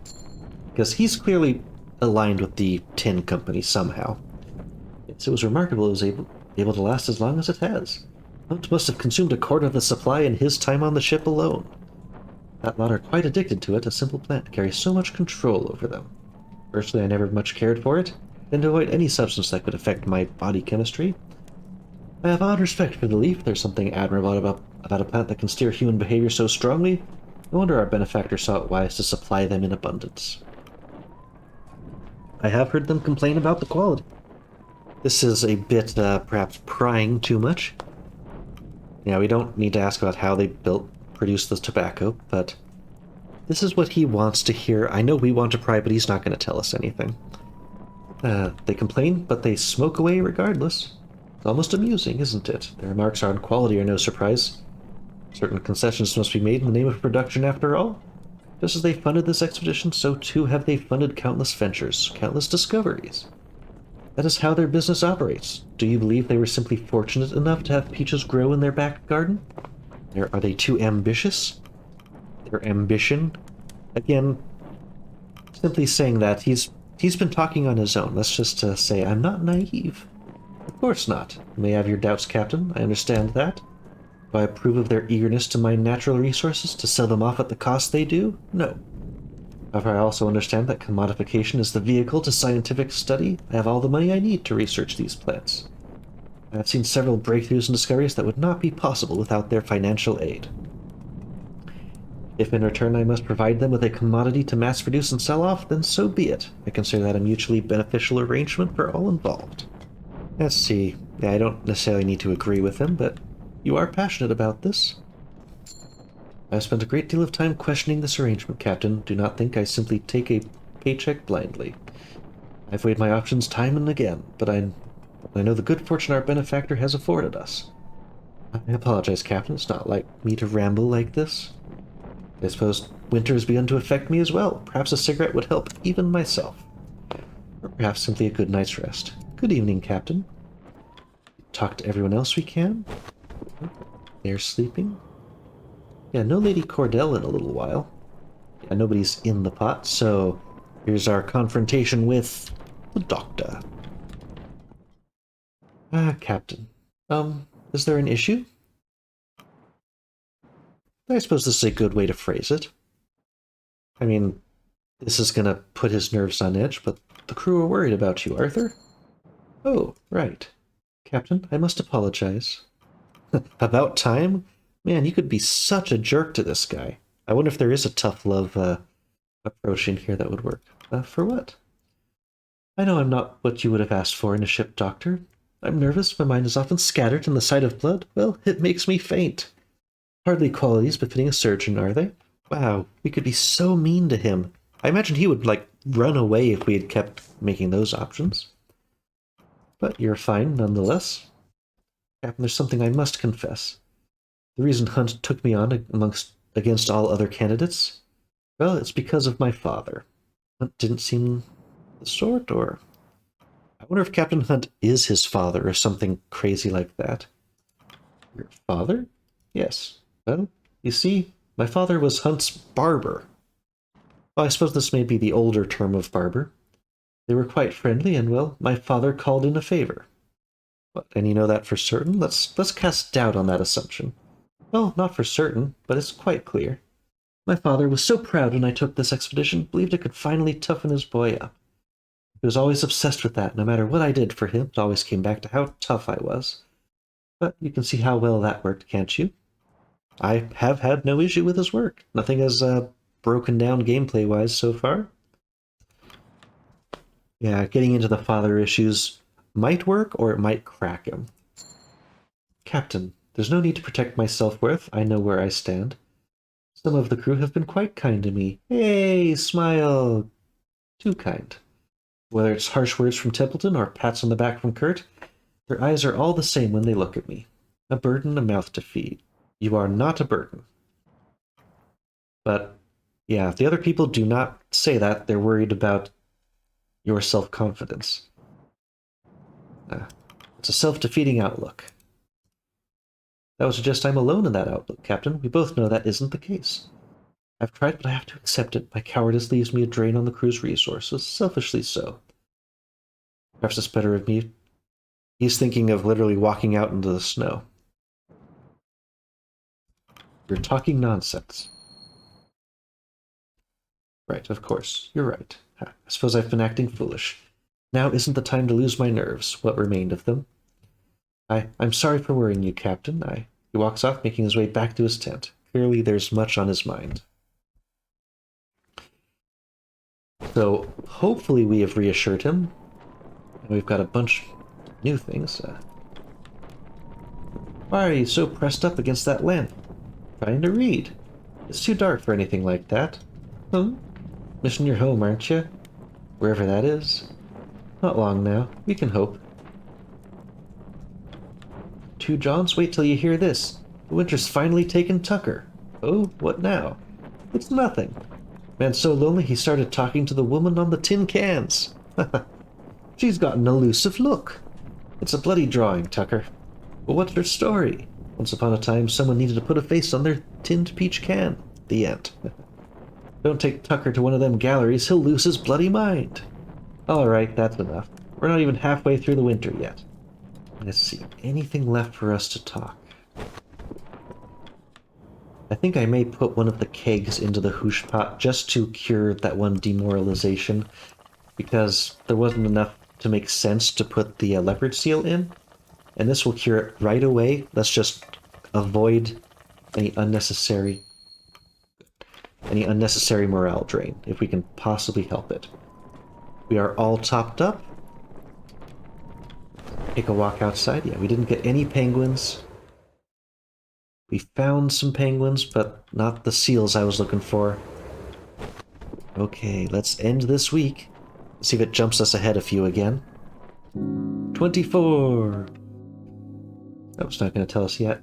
Because he's clearly aligned with the tin company somehow. Yes, it was remarkable it was able to last as long as it has. Hunt must have consumed a quarter of the supply in his time on the ship alone. That lot are quite addicted to it. A simple plant carries so much control over them. Personally, I never much cared for it. Tend to avoid any substance that could affect my body chemistry. I have odd respect for the leaf. There's something admirable about a plant that can steer human behavior so strongly. No wonder our benefactor saw it wise to supply them in abundance. I have heard them complain about the quality. This is a bit, perhaps, prying too much. Yeah, we don't need to ask about how they produced the tobacco, but this is what he wants to hear. I know we want to pry, but he's not going to tell us anything. They complain, but they smoke away regardless. It's almost amusing, isn't it? Their remarks on quality are no surprise. Certain concessions must be made in the name of production, after all. Just as they funded this expedition, so too have they funded countless ventures, countless discoveries. That is how their business operates. Do you believe they were simply fortunate enough to have peaches grow in their back garden? Are they too ambitious? Their ambition? Again, simply saying that, he's been talking on his own. Let's just say, I'm not naive. Of course not. You may have your doubts, Captain. I understand that. Do I approve of their eagerness to mine natural resources, to sell them off at the cost they do? No. However, I also understand that commodification is the vehicle to scientific study. I have all the money I need to research these plants. I have seen several breakthroughs and discoveries that would not be possible without their financial aid. If in return I must provide them with a commodity to mass produce and sell off, then so be it. I consider that a mutually beneficial arrangement for all involved. Let's see. Yeah, I don't necessarily need to agree with him, but you are passionate about this. I've spent a great deal of time questioning this arrangement, Captain. Do not think I simply take a paycheck blindly. I've weighed my options time and again, but I know the good fortune our benefactor has afforded us. I apologize, Captain. It's not like me to ramble like this. I suppose winter has begun to affect me as well. Perhaps a cigarette would help even myself. Or perhaps simply a good night's rest. Good evening, Captain. Talk to everyone else we can. They're sleeping. Yeah, no Lady Cordell in a little while. Yeah, nobody's in the pot, so here's our confrontation with the Doctor. Captain. Is there an issue? I suppose this is a good way to phrase it. I mean, this is gonna put his nerves on edge, but the crew are worried about you, Arthur. Oh, right. Captain, I must apologize. About time? Man, you could be such a jerk to this guy. I wonder if there is a tough love approach in here that would work. For what? I know I'm not what you would have asked for in a ship, Doctor. I'm nervous, my mind is often scattered, and the sight of blood, well, it makes me faint. Hardly qualities befitting a surgeon, are they? Wow, we could be so mean to him. I imagine he would, like, run away if we had kept making those options. But you're fine, nonetheless. Captain, there's something I must confess. The reason Hunt took me on against all other candidates, well, it's because of my father. Hunt didn't seem the sort, or... I wonder if Captain Hunt is his father, or something crazy like that. Your father? Yes. Well, you see, my father was Hunt's barber. Well, I suppose this may be the older term of barber. They were quite friendly, and, well, my father called in a favor. What, and you know that for certain? Let's cast doubt on that assumption. Well, not for certain, but it's quite clear. My father was so proud when I took this expedition, believed it could finally toughen his boy up. He was always obsessed with that. No matter what I did for him, it always came back to how tough I was. But you can see how well that worked, can't you? I have had no issue with his work. Nothing has broken down gameplay-wise so far. Yeah, getting into the father issues might work, or it might crack him. Captain, there's no need to protect my self-worth. I know where I stand. Some of the crew have been quite kind to me. Hey, smile! Too kind. Whether it's harsh words from Templeton or pats on the back from Kurt, their eyes are all the same when they look at me. A burden, a mouth to feed. You are not a burden. But, yeah, if the other people do not say that, they're worried about your self-confidence. It's a self-defeating outlook. That would suggest I'm alone in that outlook, Captain. We both know that isn't the case. I've tried, but I have to accept it. My cowardice leaves me a drain on the crew's resources, selfishly so. Perhaps it's better of me. He's thinking of literally walking out into the snow. You're talking nonsense. Right, of course. You're right. I suppose I've been acting foolish. Now isn't the time to lose my nerves, what remained of them. I'm sorry for worrying you, Captain. He walks off, making his way back to his tent. Clearly there's much on his mind. So, hopefully we have reassured him. And we've got a bunch of new things. Why are you so pressed up against that lamp? Trying to read. It's too dark for anything like that. Missing your home, aren't you? Wherever that is. Not long now. We can hope. 2 Johns, wait till you hear this. The Winter's finally taken Tucker. Oh, what now? It's nothing. Man's so lonely he started talking to the woman on the tin cans. She's got an elusive look. It's a bloody drawing, Tucker. But what's her story? Once upon a time, someone needed to put a face on their tinned peach can. The end. Don't take Tucker to one of them galleries, he'll lose his bloody mind. Alright, that's enough. We're not even halfway through the winter yet. Let's see, anything left for us to talk? I think I may put one of the kegs into the hoosh pot just to cure that one demoralization, because there wasn't enough to make sense to put the leopard seal in, and this will cure it right away. Let's just avoid any unnecessary morale drain, if we can possibly help it. We are all topped up. Take a walk outside. Yeah, we didn't get any penguins. We found some penguins, but not the seals I was looking for. Okay, let's end this week. See if it jumps us ahead a few again. 24! Oh, it's not going to tell us yet.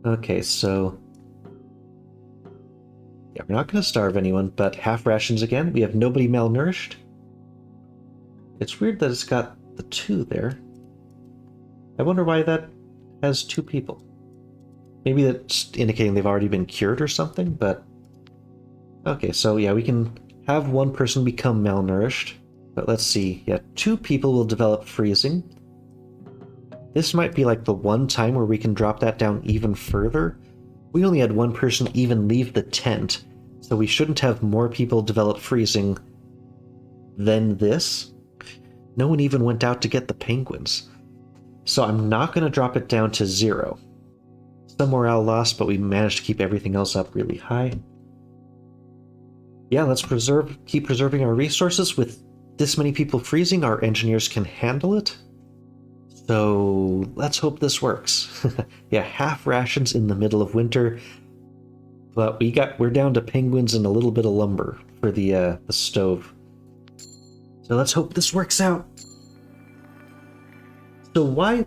Okay, so... yeah, we're not going to starve anyone, but half rations again. We have nobody malnourished. It's weird that it's got the 2 there. I wonder why that has 2 people. Maybe that's indicating they've already been cured or something, but... okay, so yeah, we can have one person become malnourished. But let's see, yeah, 2 people will develop freezing. This might be like the one time where we can drop that down even further. We only had 1 person even leave the tent, so we shouldn't have more people develop freezing than this. No one even went out to get the penguins. So I'm not going to drop it down to 0. Some morale lost, but we managed to keep everything else up really high. Yeah, let's keep preserving our resources. With this many people freezing, our engineers can handle it. So let's hope this works. Yeah, half rations in the middle of winter, but we're down to penguins and a little bit of lumber for the stove. So let's hope this works out. So why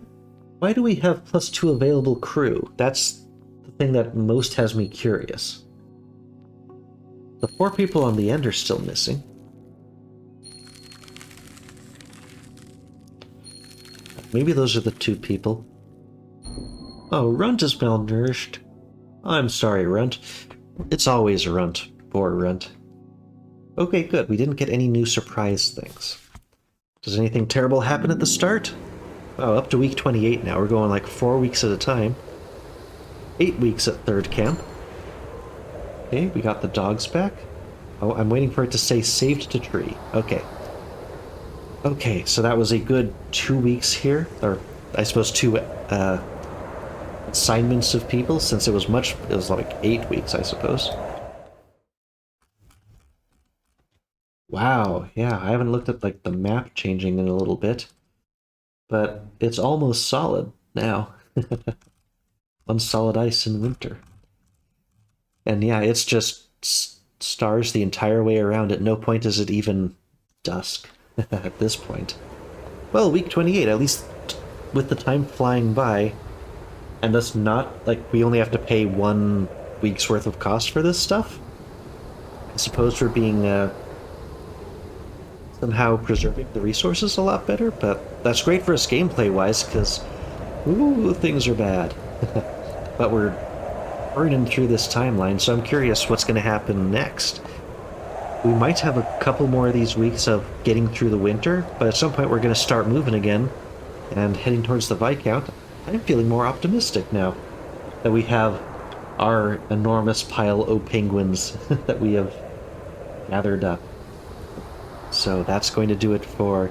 do we have +2 available crew? That's the thing that most has me curious. The 4 people on the end are still missing. Maybe those are the 2 people. Oh, Runt is malnourished. I'm sorry, Runt. It's always a Runt. Poor Runt. Okay, good. We didn't get any new surprise things. Does anything terrible happen at the start? Oh, up to week 28 now. We're going like 4 weeks at a time. 8 weeks at 3rd camp. Okay, we got the dogs back. Oh, I'm waiting for it to say saved to tree. Okay. Okay, so that was a good 2 weeks here. Or, I suppose 2 assignments of people, since it was like 8 weeks, I suppose. Wow, yeah, I haven't looked at like the map changing in a little bit. But it's almost solid now. On solid ice in winter. And yeah, it's just stars the entire way around. At no point is it even dusk at this point. Well, week 28, at least with the time flying by, and thus not, like, we only have to pay 1 week's worth of cost for this stuff. I suppose we're being somehow preserving the resources a lot better, but that's great for us gameplay-wise, because, ooh, things are bad. But we're burning through this timeline, so I'm curious what's going to happen next. We might have a couple more of these weeks of getting through the winter, but at some point we're going to start moving again, and heading towards the Viscount. I'm feeling more optimistic now that we have our enormous pile of penguins that we have gathered up. So that's going to do it for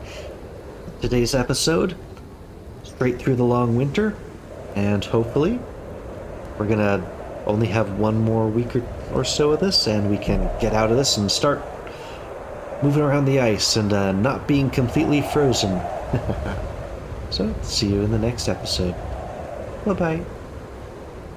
today's episode. Straight through the long winter, and hopefully we're gonna only have 1 more week or so of this, and we can get out of this and start moving around the ice and not being completely frozen. So, see you in the next episode. Bye-bye.